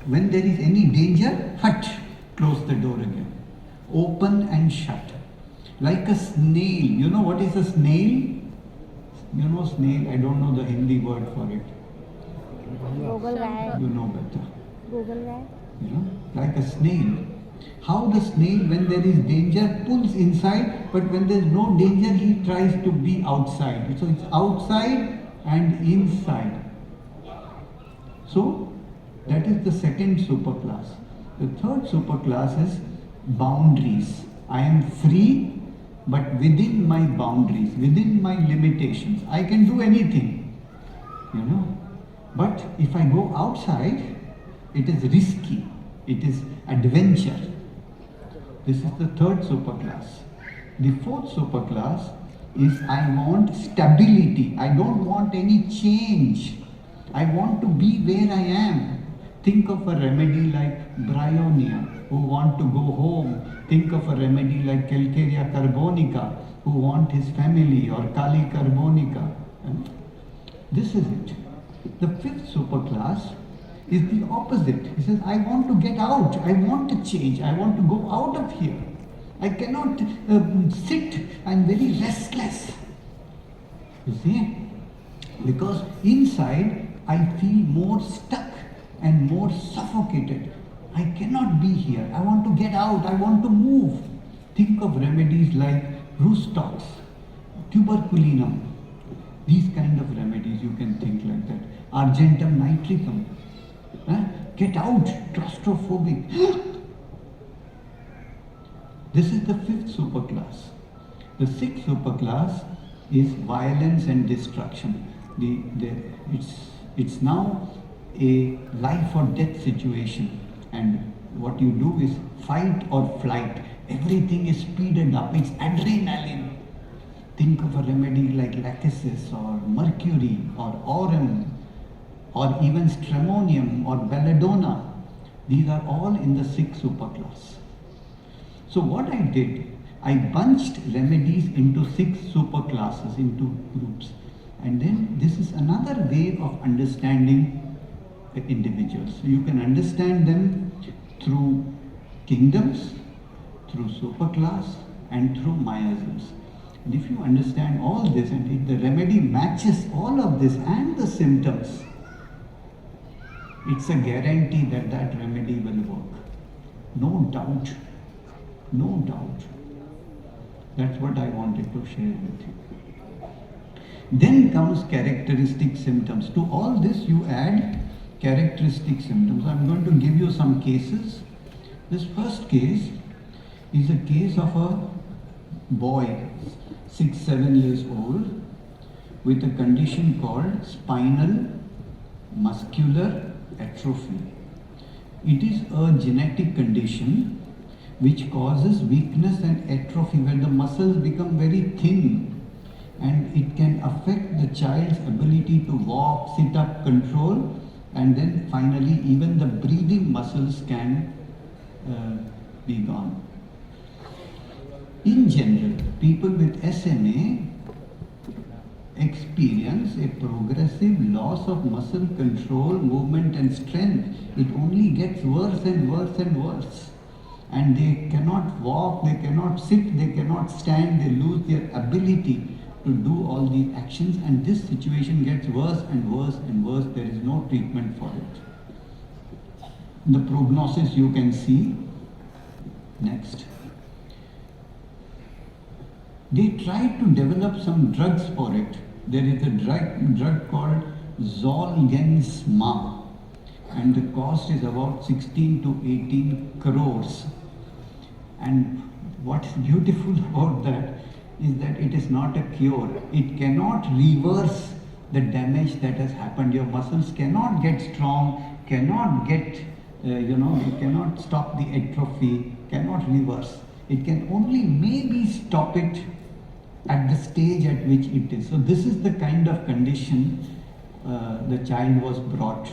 When there is any danger, hut, close the door again. Open and shut. Like a snail. You know what is a snail? You know snail? I don't know the Hindi word for it. Google guy. You know better. Google guy. You know, like a snail. How the snail, when there is danger, pulls inside, but when there is no danger, he tries to be outside. So it's outside and inside. So that is the second superclass. The third superclass is boundaries. I am free, but within my boundaries, within my limitations. I can do anything, you know. But if I go outside, it is risky. It is adventure. This is the third superclass. The fourth superclass is I want stability. I don't want any change. I want to be where I am. Think of a remedy like bryonia, who want to go home. Think of a remedy like Calcarea carbonica, who want his family, or Kali carbonica. This is it. The fifth superclass is the opposite. He says, I want to get out. I want to change. I want to go out of here. I cannot sit. I'm very restless. You see? Because inside I feel more stuck and more suffocated. I cannot be here. I want to get out. I want to move. Think of remedies like Rustox, tuberculinum. These kind of remedies you can think like that. Argentum nitricum. Get out, claustrophobic. This is the fifth superclass. The sixth superclass is violence and destruction. It's now a life or death situation, and what you do is fight or flight. Everything is speeded up. It's adrenaline. Think of a remedy like lachesis or mercury or aurum, or even stramonium or belladonna. These are all in the sixth superclass. So what I did, I bunched remedies into 6 superclasses, into groups. And then this is another way of understanding the individuals. So you can understand them through kingdoms, through superclass, and through miasms. And if you understand all this, and if the remedy matches all of this and the symptoms, it's a guarantee that that remedy will work. No doubt. No doubt. That's what I wanted to share with you. Then comes characteristic symptoms. To all this you add characteristic symptoms. I'm going to give you some cases. This first case is a case of a boy, 6-7 years old, with a condition called spinal muscular atrophy. It is a genetic condition which causes weakness and atrophy, where the muscles become very thin, and it can affect the child's ability to walk, sit up, control, and then finally even the breathing muscles can be gone. In general, people with SMA experience a progressive loss of muscle control, movement and strength. It only gets worse and worse and worse. And they cannot walk, they cannot sit, they cannot stand, they lose their ability to do all the actions, and this situation gets worse and worse and worse. There is no treatment for it. The prognosis you can see. Next. They tried to develop some drugs for it. There is a drug called Zolgensma, and the cost is about 16 to 18 crores. And what's beautiful about that is that it is not a cure. It cannot reverse the damage that has happened. Your muscles cannot get strong, cannot get, it cannot stop the atrophy, cannot reverse. It can only maybe stop it at the stage at which it is. So this is the kind of condition the child was brought.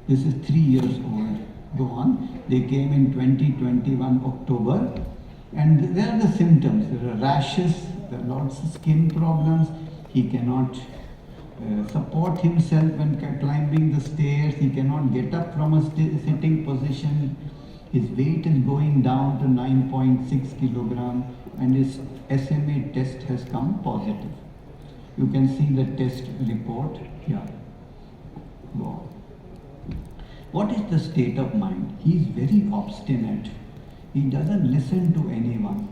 This is 3 years old. Go on. They came in 2021 October, and there are the symptoms. There are rashes, there are lots of skin problems. He cannot support himself when climbing the stairs. He cannot get up from a sitting position. His weight is going down to 9.6 kilogram, and his SMA test has come positive. You can see the test report here. Go on. What is the state of mind? He is very obstinate. He doesn't listen to anyone.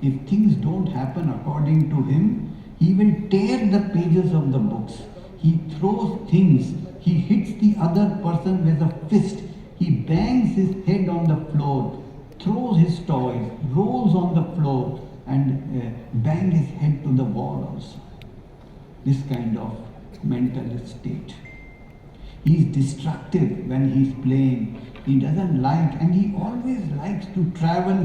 If things don't happen according to him, he will tear the pages of the books. He throws things. He hits the other person with a fist. He bangs his head on the floor, throws his toys, rolls on the floor, and bang his head to the wall also. This kind of mental state. He is destructive when he is playing. He doesn't like, and he always likes to travel.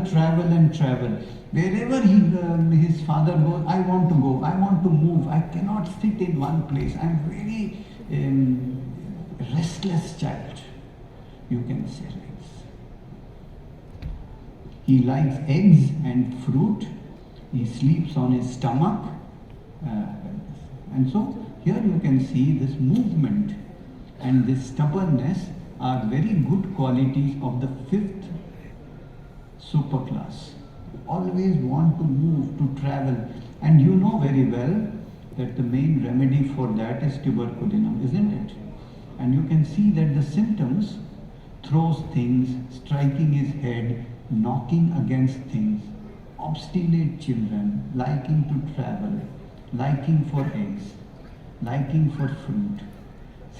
Wherever his father goes, I want to go, I want to move, I cannot sit in one place. I'm very restless child. You can say like this. He likes eggs and fruit. He sleeps on his stomach. And so here you can see this movement and this stubbornness are very good qualities of the fifth superclass. Always want to move, to travel. And you know very well that the main remedy for that is tuberculinum, isn't it? And you can see that the symptoms: throws things, striking his head, knocking against things, obstinate children, liking to travel, liking for eggs, liking for fruit,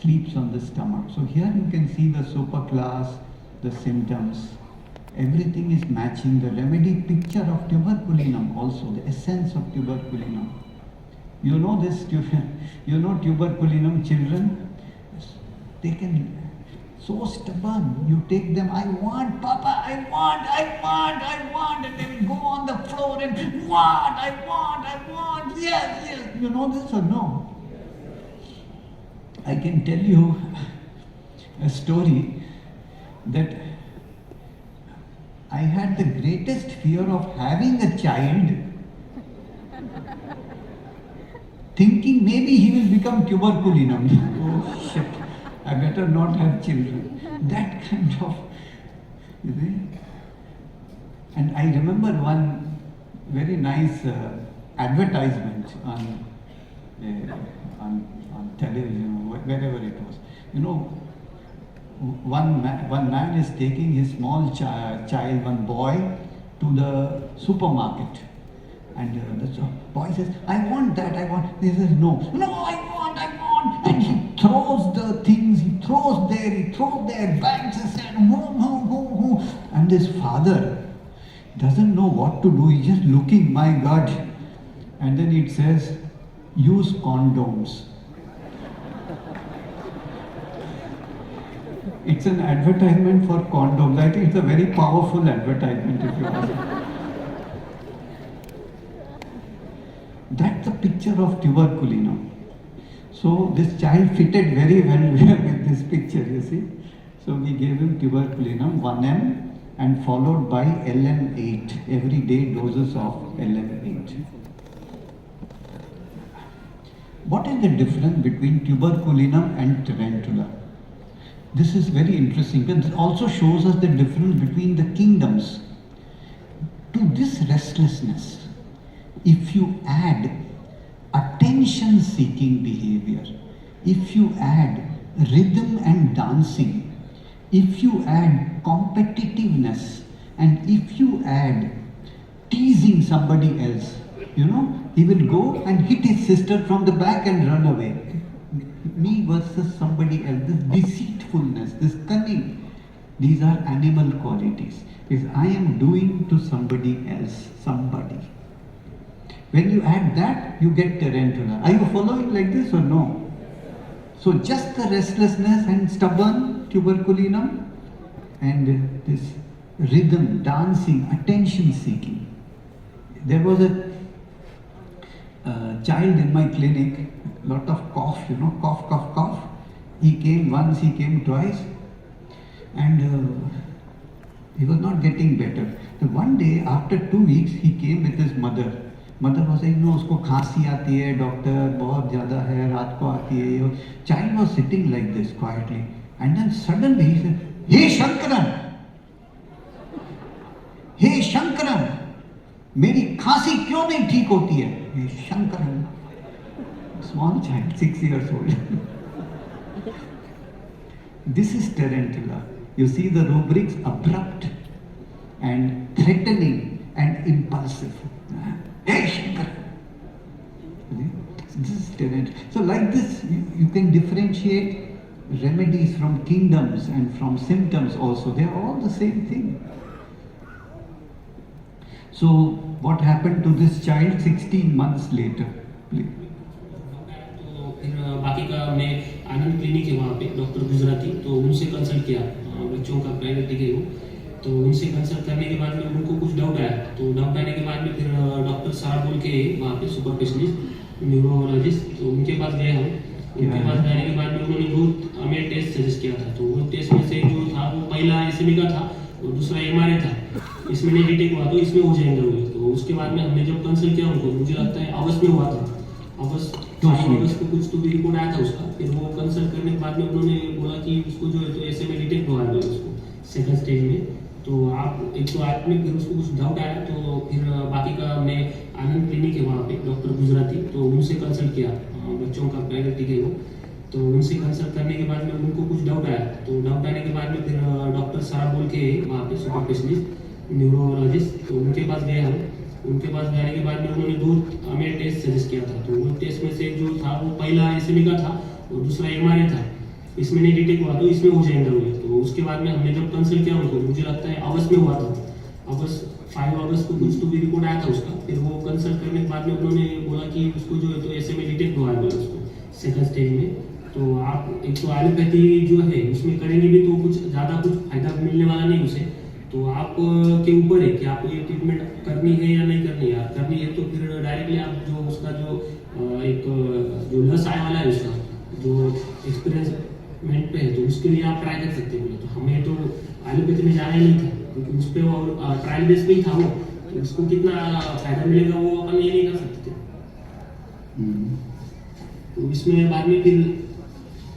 sleeps on the stomach. So here you can see the superclass, the symptoms, everything is matching. The remedy picture of tuberculinum also, the essence of tuberculinum. You know this, you know tuberculinum children, they can, so stubborn, you take them, I want, Papa, I want, and they will go on the floor and I want, yes, you know this or no? I can tell you a story that I had the greatest fear of having a child, thinking maybe he will become tuberculinum. Oh shit, I better not have children. That kind of, you see. And I remember one very nice advertisement on television, wherever it was. You know, one man is taking his small child, one boy, to the supermarket. And the boy says, I want that, I want. He says, no, I want. And he throws the things, he throws there, bangs his head, and his father doesn't know what to do. He's just looking, my God. And then it says, use condoms. It's an advertisement for condoms. I think it's a very powerful advertisement, if you ask me. That's the picture of tuberculinum. So this child fitted very well with this picture, you see. So we gave him tuberculinum 1M and followed by LM8, everyday doses of LM8. What is the difference between tuberculinum and tarantula? This is very interesting, but it also shows us the difference between the kingdoms. To this restlessness, if you add attention-seeking behavior, if you add rhythm and dancing, if you add competitiveness, and if you add teasing somebody else, you know, he will go and hit his sister from the back and run away. Me versus somebody else, this deceitfulness, this cunning, these are animal qualities. If I am doing to somebody else, somebody. When you add that, you get tarantula. Are you following like this or no? So just the restlessness and stubborn tuberculinum, and this rhythm, dancing, attention seeking. There was a child in my clinic, lot of cough, cough. He came once, he came twice, and he was not getting better. So one day, after 2 weeks, he came with his mother. Mother was saying no, उसको खांसी आती है doctor, बहुत ज़्यादा है, रात को आती है। Child was sitting like this quietly and then suddenly he said, hey Shankaran, hey Shankaran, मेरी खांसी क्यों नहीं ठीक होती है? Hey Shankaran, small child 6 years old. This is tarantula. You see the rubrics: abrupt and threatening and impulsive. Hey Shankar! This is tarantula. So like this, you can differentiate remedies from kingdoms and from symptoms also. They are all the same thing. So what happened to this child 16 months later? Please. फिर बाकी का हमने आनंद clinic है वहाँ पे doctor Gujarati, तो उनसे consult किया, बच्चों का प्राइवेट है वो। तो उनसे कंसल्ट करने के बाद में उनको कुछ डाउट आया, तो डाउट आने के बाद में फिर डॉक्टर साहब बोल के वहाँ पे सुपर स्पेशलिस्ट न्यूरोलॉजिस्ट, तो उनके पास गए हम। उनके पास जाने के बाद में उन्होंने बहुत हमें टेस्ट सजेस्ट किया था। तो वो टेस्ट में से जो था वो पहला एसएमई का था और दूसरा एमआरआई था। इसमें नहीं डिटेक्ट हुआ तो इसमें हो जाएंगे वो। तो उसके बाद में हमने जब कंसल्ट किया उनको, मुझे लगता है अगस्त में हुआ था, अगस्त को कुछ तो भी रिपोर्ट आया था उसका। फिर वो कंसल्ट करने के बाद में उन्होंने बोला कि उसको जो है तो ऐसे में डिटेक्ट हुआ है उसको सेकंड स्टेज में। तो आप एक तो आपने फिर उसको कुछ डाउट आया, तो फिर बाकी का हमने आनंद क्लिनिक है वहाँ पे डॉक्टर गुजराती, तो उनसे कंसल्ट किया, बच्चों का प्राइवेट है वो। तो उनसे कंसल्ट करने के बाद में उनको कुछ डाउट आया, तो डाउट आने के बाद में फिर डॉक्टर साहब बोल के वहाँ पे सुपर स्पेशलिस्ट न्यूरोलॉजिस्ट, तो उनके पास गए हम। उनके पास जाने के बाद में उन्होंने दो हमें टेस्ट सजेस्ट किया था। तो वो टेस्ट में से जो था वो पहला एसएमई का था और दूसरा एमआरआई था। इसमें नहीं डिटेक्ट हुआ तो इसमें हो जाएंगे वो। तो उसके बाद में हमने जब कंसल्ट किया उनको, मुझे लगता है अगस्त में हुआ था, अगस्त 5 अगस्त को कुछ तो भी रिपोर्ट आया था उसका। फिर वो कंसल्ट करने के बाद में उन्होंने बोला कि उसको जो है तो एसएमई डिटेक्ट हुआ है उसको सेकंड स्टेज में। तो आप एक तो एलोपैथी जो है उसमें करेंगे भी तो कुछ ज़्यादा कुछ फायदा मिलने वाला नहीं उसे। तो आप के ऊपर है कि आपको ये ट्रीटमेंट करनी है या नहीं करनी है। करनी है तो फिर डायरेक्टली आप जो उसका जो एक जो लस आने वाला है उसका जो एक्सपेरिमेंट पे है, तो उसके लिए आप ट्राई कर सकते हैं। तो हमें तो एलोपैथी में जाना ही नहीं था, क्योंकि उस पर और ट्रायल बेस पे ही था वो, तो उसको कितना फायदा मिलेगा वो अपन ये नहीं कर सकते थे। तो इसमें बाद में फिर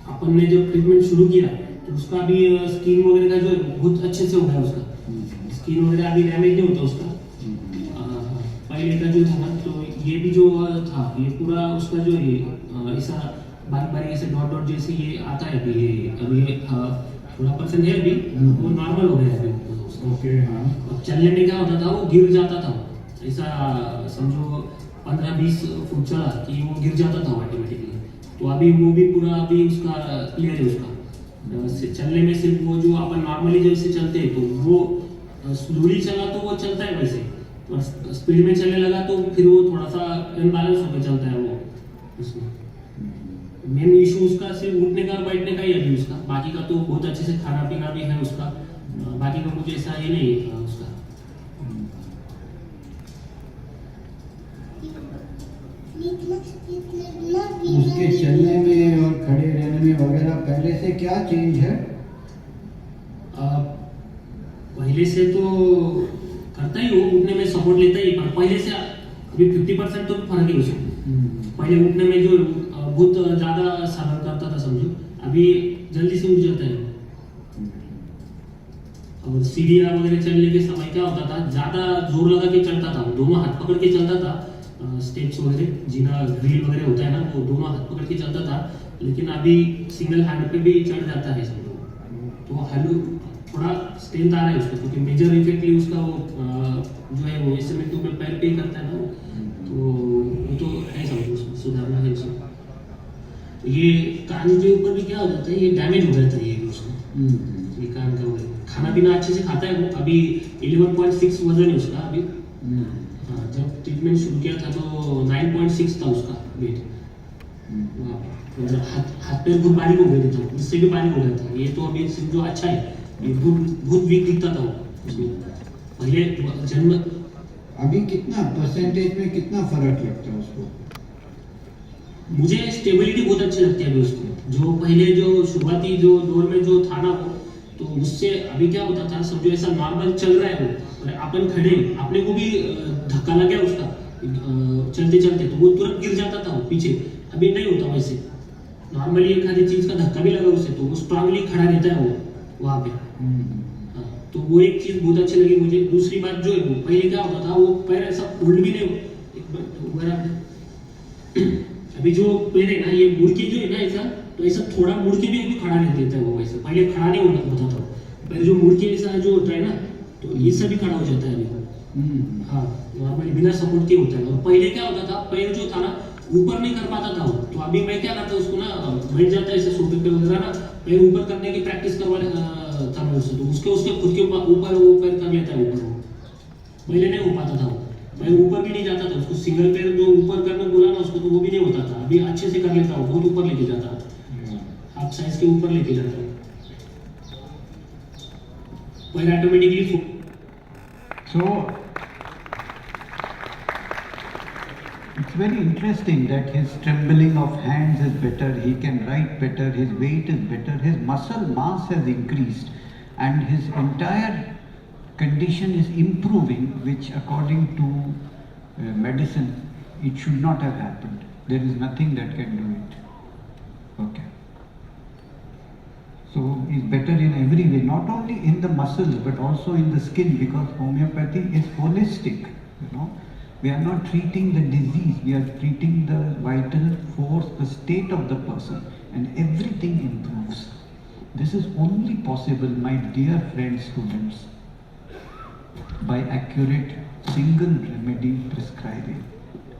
अपन ने जब ट्रीटमेंट शुरू किया तो उसका भी स्किन वगैरह का जो है बहुत अच्छे से हो गया उसका। स्किन वगैरह अभी डैमेज नहीं होता उसका। पहले का जो था ना, तो ये भी जो था ये पूरा उसका जो है ऐसा बारीक बारीक ऐसे डॉट डॉट जैसे ये आता है अभी थोड़ा परसेंट है अभी, वो नॉर्मल हो गया अभी। ओके, हाँ। चलने में क्या होता था, वो गिर जाता था ऐसा, समझो 15-20 फुट चला कि वो गिर जाता था ऑटोमेटिकली। तो अभी वो भी पूरा अभी उसका क्लियर है उसका। चलने में सिर्फ वो जो अपन नॉर्मली जैसे चलते हैं तो वो स्लोली चला तो वो चलता है वैसे, और स्पीड में चलने लगा तो फिर वो थोड़ा सा इनबैलेंस होकर चलता है वो उसमें। मेन इशू उसका सिर्फ उठने का और बैठने का ही अभी उसका, बाकी का तो बहुत अच्छे से खाना पीना भी है उसका, बाकी का कुछ ऐसा ये नहीं है उसका। उसके चलने में और खड़े रहने में वगैरह पहले से क्या चेंज है? पहले से तो करता ही हो, उठने में सपोर्ट लेता ही, पर पहले से अभी 50% तो फर्क है उसमें। पहले उठने में जो बहुत ज़्यादा साधन करता था समझो, अभी जल्दी से उठ जाता है। और सीढ़ियाँ वगैरह चलने के समय क्या होता था, ज़्यादा जोर लगा के चलता था, दोनों हाथ पकड़ के चलता था। स्टेप्स वगैरह जीना ग्रिल वगैरह होता है ना, वो दोनों हाथ पकड़ के चलता था। लेकिन अभी सिंगल हैंड पे भी चढ़ जाता है समझो, तो हेलो थोड़ा स्ट्रेंथ आ रहा है उसको, क्योंकि मेजर इफेक्टली उसका वो जो है वो इस समय तो पैर पे ही करता है ना वो, तो वो तो है समझो उसमें सुधारना है उसमें। ये कान के ऊपर भी क्या हो जाता है, ये डैमेज हो जाता है ये भी उसमें। ये कान का खाना पीना अच्छे से खाता है वो, अभी 11.6 वजन है उसका अभी। हाँ, जब ट्रीटमेंट शुरू किया था तो 9.6 था उसका वेट। हाथ पैर बहुत बारीक हो गए थे, तो इससे भी बारीक हो गया था। ये तो अभी जो अच्छा है, ये बहुत वीक दिखता था उसमें पहले जन्म। अभी कितना परसेंटेज में कितना फर्क लगता है उसको? मुझे स्टेबिलिटी बहुत अच्छी लगती है अभी उसको। जो पहले जो शुरुआती जो दौर में जो था ना वो, तो उससे अभी क्या होता था समझो, ऐसा नॉर्मल चल रहा है वो, और अपन खड़े, अपने को भी धक्का लग गया उसका, चलते चलते तो वो तुरंत गिर जाता था वो पीछे। अभी नहीं होता वैसे। नॉर्मली एक आधी चीज का धक्का भी लगा उसे तो वो स्ट्रांगली खड़ा रहता है वो वहाँ पे। हाँ, तो वो एक चीज बहुत अच्छी लगी मुझे। दूसरी बात जो है वो पहले क्या होता था वो पैर ऐसा उल्ट भी नहीं एक बार अभी जो पैर है ना ये मुड़ के जो है ना ऐसा तो ऐसा थोड़ा मुड़ के भी अभी खड़ा नहीं देता है वो वैसे। पहले खड़ा नहीं होता था पैर जो मुड़ के ऐसा जो होता है ना तो ये सब भी खड़ा हो जाता है अभी। हाँ नॉर्मली बिना सपोर्ट के होता है। और पहले क्या होता था पैर जो था ना ऊपर नहीं कर पाता था वो। तो अभी मैं क्या करता उसको ना बैठ जाता है ऐसे सोफे पे वगैरह ना पैर ऊपर करने की प्रैक्टिस करवा था मैं उससे। तो उसके खुद के ऊपर वो पैर कर लेता है ऊपर वो। पहले नहीं हो पाता था वो। मैं ऊपर भी नहीं जाता था उसको सिंगल पैर जो ऊपर करने बोला ना उसको तो वो भी नहीं होता था। अभी अच्छे से कर लेता हूँ बहुत ऊपर लेके जाता है हाफ साइज के ऊपर लेके जाता है पैर automatically. So it's very interesting that his trembling of hands is better, he can write better, his weight is better, his muscle mass has increased, and his entire condition is improving, which according to medicine it should not have happened. There is nothing that can do it. Okay. So is better in every way, not only in the muscles but also in the skin, because homeopathy is holistic. You know, we are not treating the disease, we are treating the vital force, the state of the person, and everything improves. This is only possible, my dear friends, students, by accurate single remedy prescribing.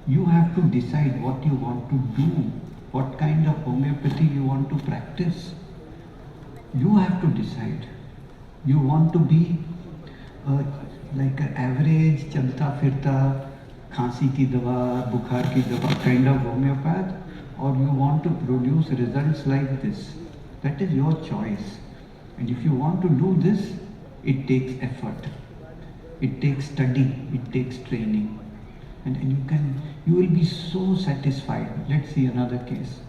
You have to decide what you want to do, what kind of homeopathy you want to practice. You have to decide. You want to be like an average चलता फिरता खांसी की दवा बुखार की दवा kind of homeopath, or you want to produce results like this. That is your choice. And if you want to do this, it takes effort, it takes study, it takes training, and you will be so satisfied. Let's see another case.